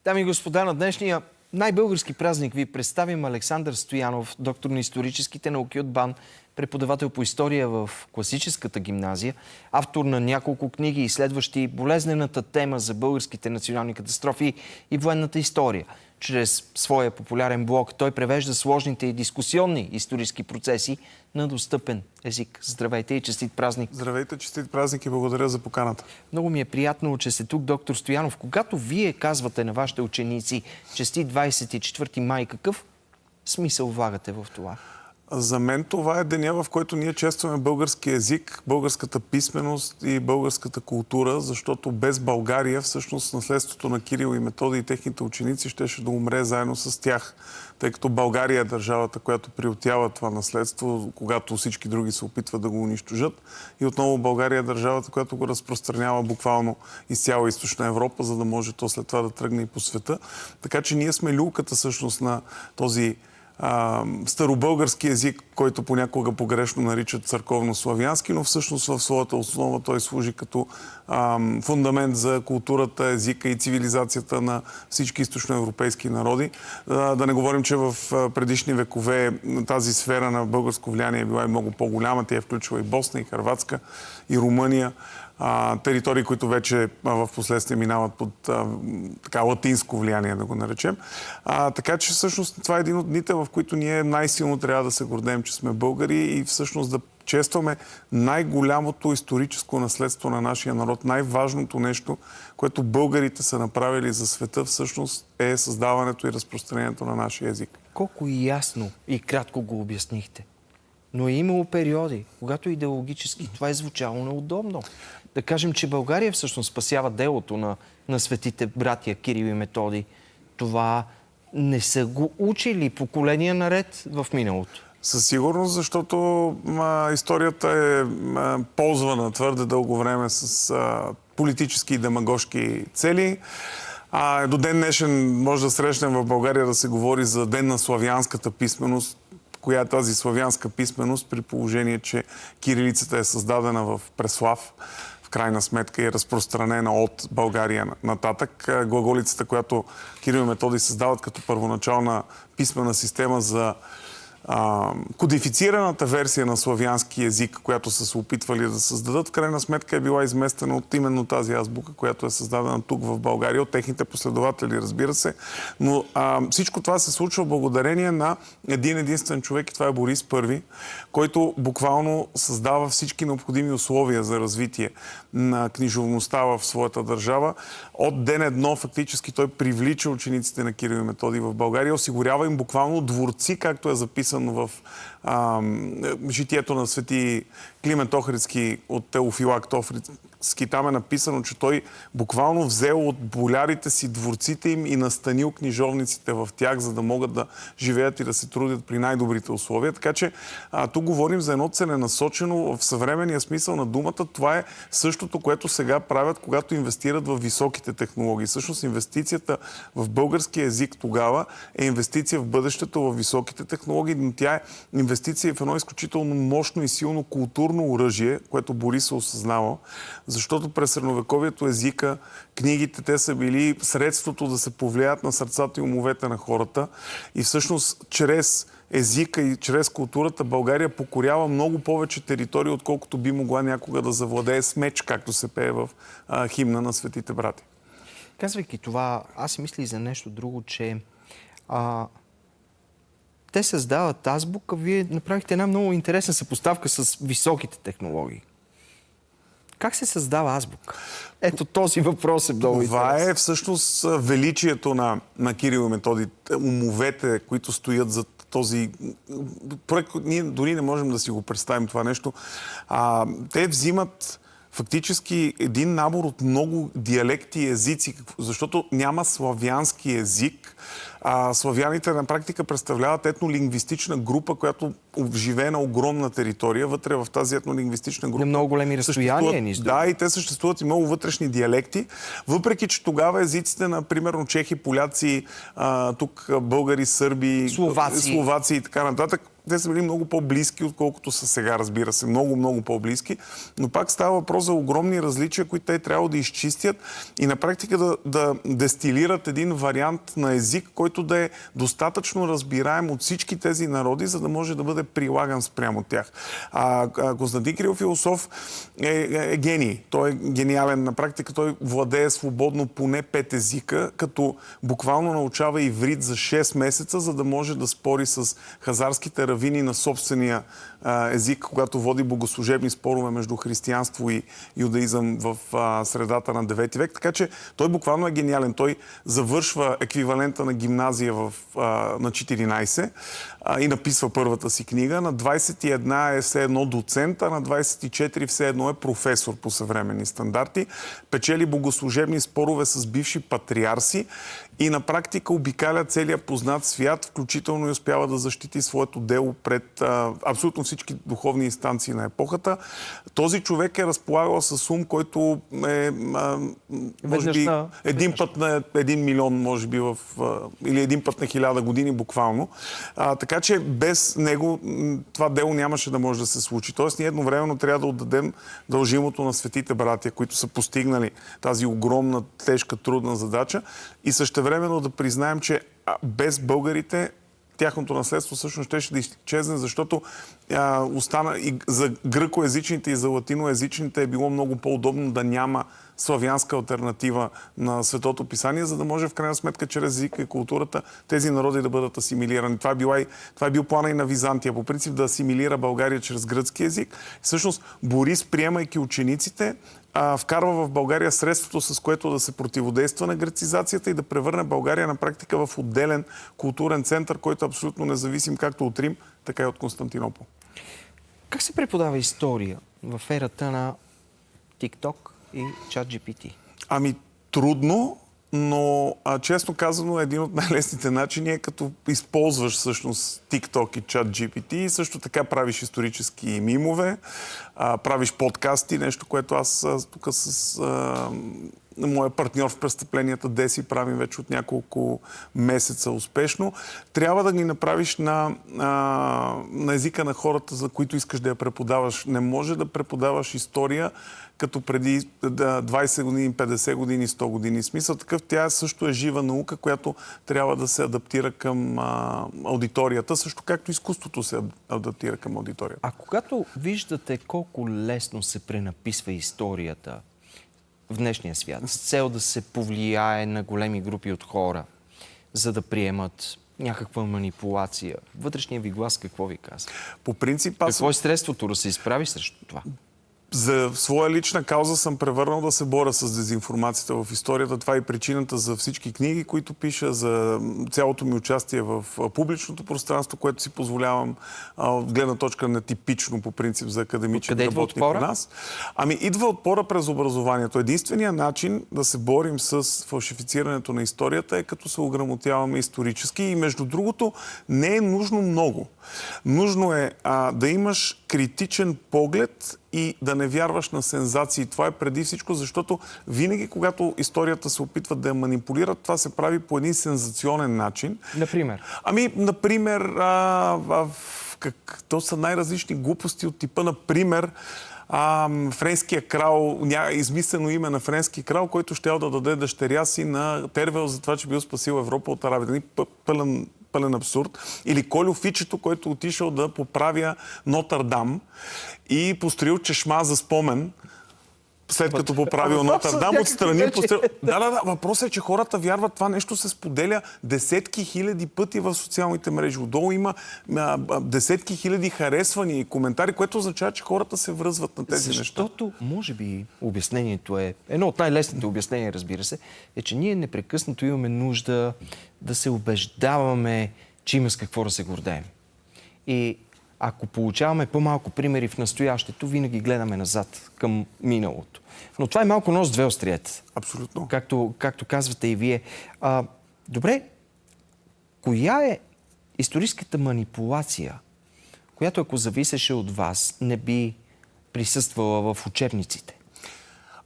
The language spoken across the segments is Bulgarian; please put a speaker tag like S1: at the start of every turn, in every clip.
S1: Дами и господа, на днешния най-български празник ви представим Александър Стоянов, доктор на историческите науки от БАН, преподавател по история в класическата гимназия, автор на няколко книги, изследващи болезнената тема за българските национални катастрофи и военната история. Чрез своя популярен блог той превежда сложните и дискусионни исторически процеси на достъпен език. Здравейте и честит празник!
S2: Здравейте, честит празник и благодаря за поканата.
S1: Много ми е приятно, че сте тук, доктор Стоянов. Когато вие казвате на вашите ученици честит 24 май, какъв смисъл влагате в това?
S2: За мен това е деня, в който ние честваме български език, българската писменост и българската култура, защото без България всъщност наследството на Кирил и Методий и техните ученици щеше да умре заедно с тях, тъй като България е държавата, която приютява това наследство, когато всички други се опитват да го унищожат. И отново България е държавата, която го разпространява буквално из цяла Източна Европа, за да може то след това да тръгне и по света. Така че ние сме люлката всъщност на този старобългарски език, който понякога погрешно наричат църковно-славянски, но всъщност в своята основа той служи като фундамент за културата, езика и цивилизацията на всички източноевропейски народи. Да не говорим, че в предишни векове тази сфера на българско влияние е била и много по-голяма. Тя е включва и Босна, и Хърватска, и Румъния. Територии, които вече в последствие минават под латинско влияние, да го наречем. Така че всъщност това е един от дните, в които ние най-силно трябва да се гордеем, че сме българи и всъщност да честваме най-голямото историческо наследство на нашия народ. Най-важното нещо, което българите са направили за света, всъщност е създаването и разпространението на нашия език.
S1: Колко ясно и кратко го обяснихте. Но е имало периоди, когато идеологически това е звучало неудобно. Да кажем, че България всъщност спасява делото на светите братия Кирил и Методий. Това не са го учили поколения наред в миналото.
S2: Със сигурност, защото историята е ползвана твърде дълго време с политически и демагогски цели. До ден днешен може да срещнем в България да се говори за ден на славянската писменост. Коя е тази славянска писменост, при положение, че кирилицата е създадена в Преслав, в крайна сметка е разпространена от България нататък. Глаголицата, която Кирил и Методий създават като първоначална писмена система за кодифицираната версия на славянски език, която са се опитвали да създадат, в крайна сметка е била изместена от именно тази азбука, която е създадена тук в България, от техните последователи, разбира се. Но всичко това се случва благодарение на един единствен човек и това е Борис I, който буквално създава всички необходими условия за развитие на книжовността в своята държава. От ден едно фактически той привлича учениците на Кирил и Методий в България, осигурява им буквално дворци, както е записано в житието на свети Климент Охридски от Теофилакт Охридски. Там е написано, че той буквално взел от болярите си дворците им и настанил книжовниците в тях, за да могат да живеят и да се трудят при най-добрите условия. Така че тук говорим за едно целенасочено в съвременния смисъл на думата. Това е същото, което сега правят, когато инвестират в високите технологии. Всъщност инвестицията в български език тогава е инвестиция в бъдещето, в високите технологии, но тя е инвестиция в едно изключително мощно и силно културно оръжие, което Борис е осъзнавал, защото през средновековието езика, книгите, те са били средството да се повлияят на сърцата и умовете на хората и всъщност чрез езика и чрез културата България покорява много повече територии, отколкото би могла някога да завладее с меч, както се пее в химна на светите брати.
S1: Казвайки това, аз си мисля и за нещо друго, че те създават азбука. Вие направихте една много интересна съпоставка с високите технологии. Как се създава азбука? Ето този въпрос е много интересен.
S2: Това е всъщност величието на Кирил и Методий, умовете, които стоят за този проект. Ние дори не можем да си го представим това нещо. Те взимат фактически един набор от много диалекти и езици, защото няма славянски език. Славяните на практика представляват етнолингвистична група, която живее на огромна територия. Вътре в тази етнолингвистична група...
S1: На много големи разстояния.
S2: Да, и те съществуват и много вътрешни диалекти. Въпреки, че тогава езиците на, примерно, чехи, поляци, тук българи, сърби, словаци и така нататък, те са били много по-близки, отколкото са сега, разбира се. Много, много по-близки. Но пак става въпрос за огромни различия, които те трябва да изчистят и на практика да дестилират един вариант на език, който да е достатъчно разбираем от всички тези народи, за да може да бъде прилаган спрямо тях. Константин Кирил Философ е гений. Той е гениален. На практика той владее свободно поне 5 езика, като буквално научава иврит за 6 месеца, за да може да спори с хазарските равини на собствения език, когато води богослужебни спорове между християнство и юдаизъм в средата на 9 век. Така че той буквално е гениален. Той завършва еквивалента на гимназия на 14 и написва първата си книга. На 21 е все едно доцент, а на 24 все едно е професор по съвременни стандарти. Печели богослужебни спорове с бивши патриарси и на практика обикаля целия познат свят, включително и успява да защити своето дело пред абсолютно всички духовни инстанции на епохата. Този човек е разполагал с ум, който е може би един път на 1 милион, може би, или един път на 1000 години буквално. Така че без него това дело нямаше да може да се случи. Тоест ние едновременно трябва да отдадем дължимото на светите братия, които са постигнали тази огромна, тежка, трудна задача и същевременно да признаем, че без българите тяхното наследство всъщност щеше да изчезне, защото остана и за гръкоязичните и за латиноязичните е било много по-удобно да няма славянска алтернатива на Светото писание, за да може в крайна сметка чрез езика и културата тези народи да бъдат асимилирани. Това е бил плана и на Византия, по принцип да асимилира България чрез гръцки език. Всъщност Борис, приемайки учениците, вкарва в България средството, с което да се противодейства на грецизацията и да превърне България на практика в отделен културен център, който е абсолютно независим както от Рим, така и от Константинопол.
S1: Как се преподава история в ерата на TikTok и ChatGPT?
S2: Трудно, но честно казано един от най-лесните начини е като използваш всъщност TikTok и ChatGPT и също така правиш исторически мимове, правиш подкасти, нещо, което аз тук с моя партньор в престъпленията Деси правим вече от няколко месеца успешно. Трябва да ги направиш на езика на хората, за които искаш да я преподаваш. Не може да преподаваш история като преди 20 години, 50 години, 100 години. Смисъл такъв, тя също е жива наука, която трябва да се адаптира към аудиторията, също както изкуството се адаптира към аудиторията.
S1: А когато виждате колко лесно се пренаписва историята в днешния свят, с цел да се повлияе на големи групи от хора, за да приемат някаква манипулация, вътрешния ви глас какво ви казва?
S2: По принцип,
S1: какво е средството да се изправи срещу това?
S2: За своя лична кауза съм превърнал да се боря с дезинформацията в историята. Това е причината за всички книги, които пиша, за цялото ми участие в публичното пространство, което си позволявам от гледна точка на типично, по принцип, за академичен работник у нас. Идва отпора през образованието. Единственият начин да се борим с фалшифицирането на историята е като се ограмотяваме исторически и между другото не е нужно много. Нужно е да имаш критичен поглед и да не вярваш на сензации. Това е преди всичко, защото винаги, когато историята се опитват да я манипулират, това се прави по един сензационен начин.
S1: Например?
S2: Например, то са най-различни глупости от типа, например, френския крал, измислено име на френски крал, който щял да даде дъщеря си на Тервел за това, че бил спасил Европа от Арабия. Пълен абсурд. Или Колю Фичето, който отишъл да поправя Нотърдам и построил чешма за спомен, след като поправил Нотърдам, отстрани построил... Да. Въпросът е, че хората вярват, това нещо се споделя десетки хиляди пъти в социалните мрежи. Отдолу има десетки хиляди харесвания и коментари, което означава, че хората се връзват на тези неща.
S1: Защото, може би, обяснението е... Едно от най-лесните обяснения, разбира се, е, че ние непрекъснато имаме нужда да се убеждаваме, че има с какво да се гордеем. И ако получаваме по-малко примери в настоящето, винаги гледаме назад, към миналото. Но това е малко нож с две остриета.
S2: Абсолютно.
S1: Както казвате и вие. Добре, коя е историческата манипулация, която ако зависеше от вас, не би присъствала в учебниците?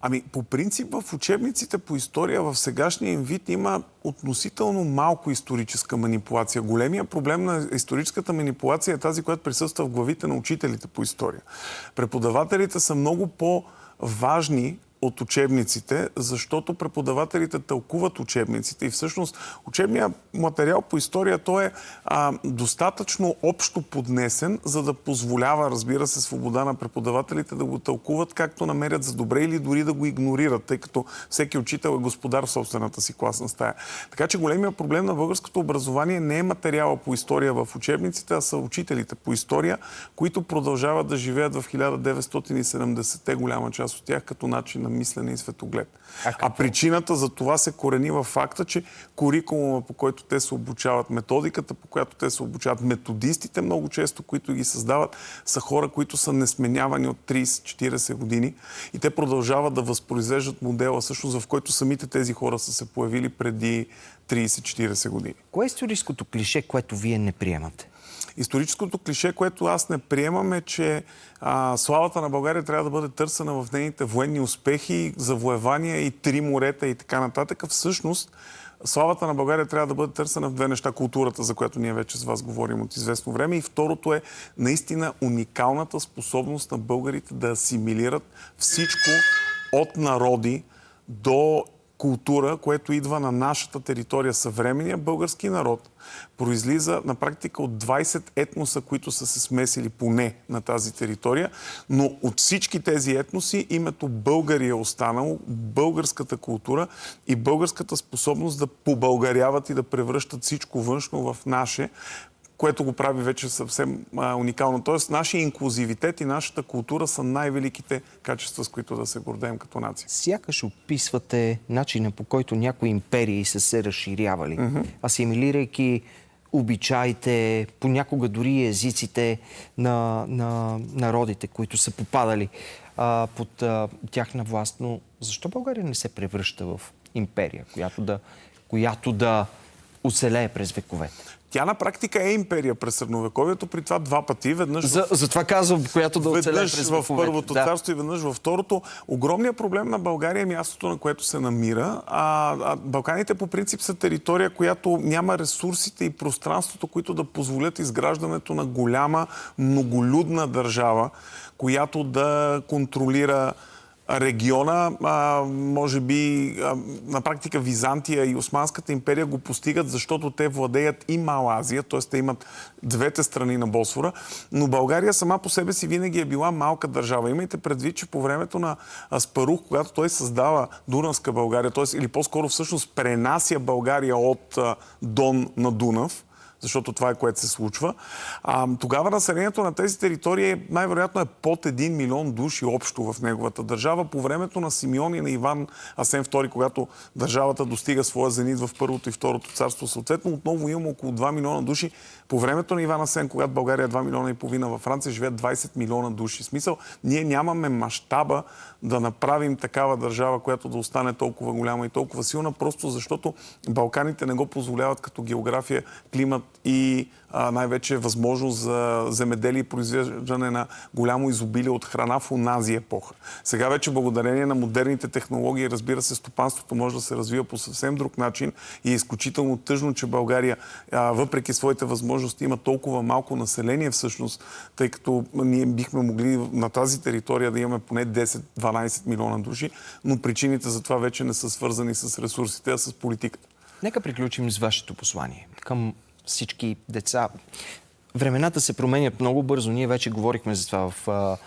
S2: Ами, по принцип в учебниците по история в сегашния им вид има относително малко историческа манипулация. Големия проблем на историческата манипулация е тази, която присъства в главите на учителите по история. Преподавателите са много по-важни от учебниците, защото преподавателите тълкуват учебниците и всъщност учебният материал по история той е достатъчно общо поднесен, за да позволява, разбира се, свобода на преподавателите да го тълкуват както намерят за добре или дори да го игнорират, тъй като всеки учител е господар в собствената си класна стая. Така че големият проблем на българското образование не е материала по история в учебниците, а са учителите по история, които продължават да живеят в 1970-те, голяма част от тях, като начин на мислене и светоглед. А причината за това се корени във факта, че курикулума, по който те се обучават, методиката, по която те се обучават, методистите много често, които ги създават, са хора, които са несменявани от 30-40 години и те продължават да възпроизвеждат модела, всъщност в който самите тези хора са се появили преди 30-40 години.
S1: Кое е историческото клише, което вие не приемате?
S2: Историческото клише, което аз не приемам е, че славата на България трябва да бъде търсена в нейните военни успехи, завоевания и 3 морета и така нататък. Всъщност, славата на България трябва да бъде търсена в две неща. Културата, за която ние вече с вас говорим от известно време. И второто е наистина уникалната способност на българите да асимилират всичко от народи до култура, което идва на нашата територия. Съвременния български народ произлиза на практика от 20 етноса, които са се смесили поне на тази територия, но от всички тези етноси името българи е останало, българската култура и българската способност да побългаряват и да превръщат всичко външно в наше, което го прави вече съвсем уникално. Тоест, нашия инклюзивитет и нашата култура са най-великите качества, с които да се гордеем като нация.
S1: Сякаш описвате начина, по който някои империи са се разширявали, асимилирайки обичаите, понякога дори езиците на народите, които са попадали под тяхна власт. Но защо България не се превръща в империя, която да оцелее през вековете?
S2: Тя на практика е империя през средновековието, при това 2 пъти. Веднъж
S1: затова казвам, която да оцелее през вековете.
S2: Веднъж в първото царство и веднъж във второто. Огромният проблем на България е мястото, на което се намира. Балканите по принцип са територия, която няма ресурсите и пространството, които да позволят изграждането на голяма, многолюдна държава, която да контролира региона. Може би на практика Византия и Османската империя го постигат, защото те владеят и Мала Азия, т.е. те имат двете страни на Босфора, но България сама по себе си винаги е била малка държава. Имайте предвид, че по времето на Аспарух, когато той създава Дунавска България, т.е. или по-скоро всъщност пренася България от Дон на Дунав, защото това е което се случва. Тогава населението на тези територии най-вероятно е под 1 милион души общо в неговата държава. По времето на Симеон и на Иван Асен II, когато държавата достига своя зенит в първото и второто царство, съответно отново имamo около 2 милиона души. По времето на Иван Асен, когато България е 2 милиона и половина, във Франция живеят 20 милиона души. В смисъл, ние нямаме мащаба да направим такава държава, която да остане толкова голяма и толкова силна, просто защото Балканите не го позволяват като география, климат и най-вече възможност за земеделие и произвеждане на голямо изобилие от храна в онази епоха. Сега вече благодарение на модерните технологии, разбира се, стопанството може да се развива по съвсем друг начин и е изключително тъжно, че България, въпреки своите възможности, има толкова малко население всъщност, тъй като ние бихме могли на тази територия да имаме поне 10-12 милиона души, но причините за това вече не са свързани с ресурсите, а с политиката.
S1: Нека приключим с вашето послание към всички деца. Времената се променят много бързо. Ние вече говорихме за това в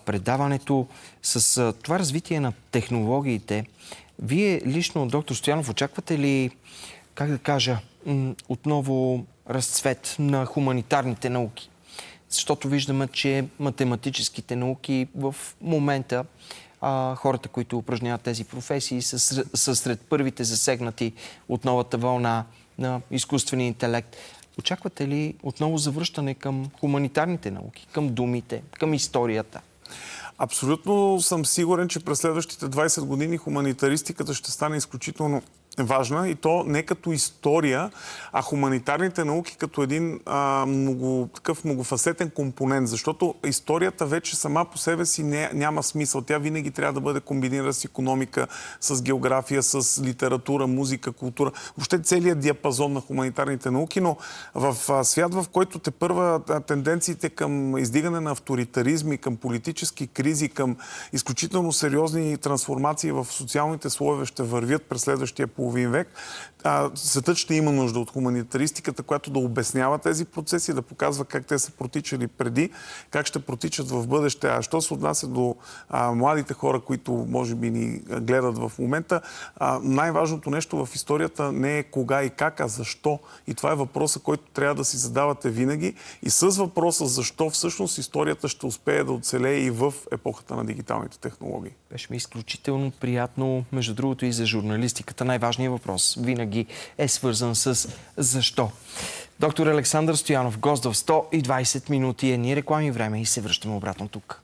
S1: предаването. С това развитие на технологиите, вие лично, доктор Стоянов, очаквате ли, как да кажа, отново разцвет на хуманитарните науки? Защото виждаме, че математическите науки в момента хората, които упражняват тези професии, са сред първите засегнати от новата вълна на изкуствения интелект. Очаквате ли отново завръщане към хуманитарните науки, към думите, към историята?
S2: Абсолютно съм сигурен, че през следващите 20 години хуманитаристиката ще стане изключително важна и то не като история, а хуманитарните науки като един такъв многофасетен компонент, защото историята вече сама по себе си няма смисъл. Тя винаги трябва да бъде комбинирана с икономика, с география, с литература, музика, култура. Въобще целият диапазон на хуманитарните науки, но в свят, в който тепърва тенденциите към издигане на авторитаризми, към политически кризи, към изключително сериозни трансформации в социалните слоеве ще вървят през следващия половин век, светът ще има нужда от хуманитаристиката, която да обяснява тези процеси, да показва как те са протичали преди, как ще протичат в бъдеще. А що се отнася до младите хора, които може би ни гледат в момента, най-важното нещо в историята не е кога и как, а защо. И това е въпросът, който трябва да си задавате винаги. И с въпроса защо всъщност историята ще успее да оцелее и в епохата на дигиталните технологии.
S1: Беше ми изключително приятно, между другото и за журналистиката. Най-важният въпрос винаги е свързан с защо. Доктор Александър Стоянов, гост в 120 минути, е ни реклами време и се връщаме обратно тук.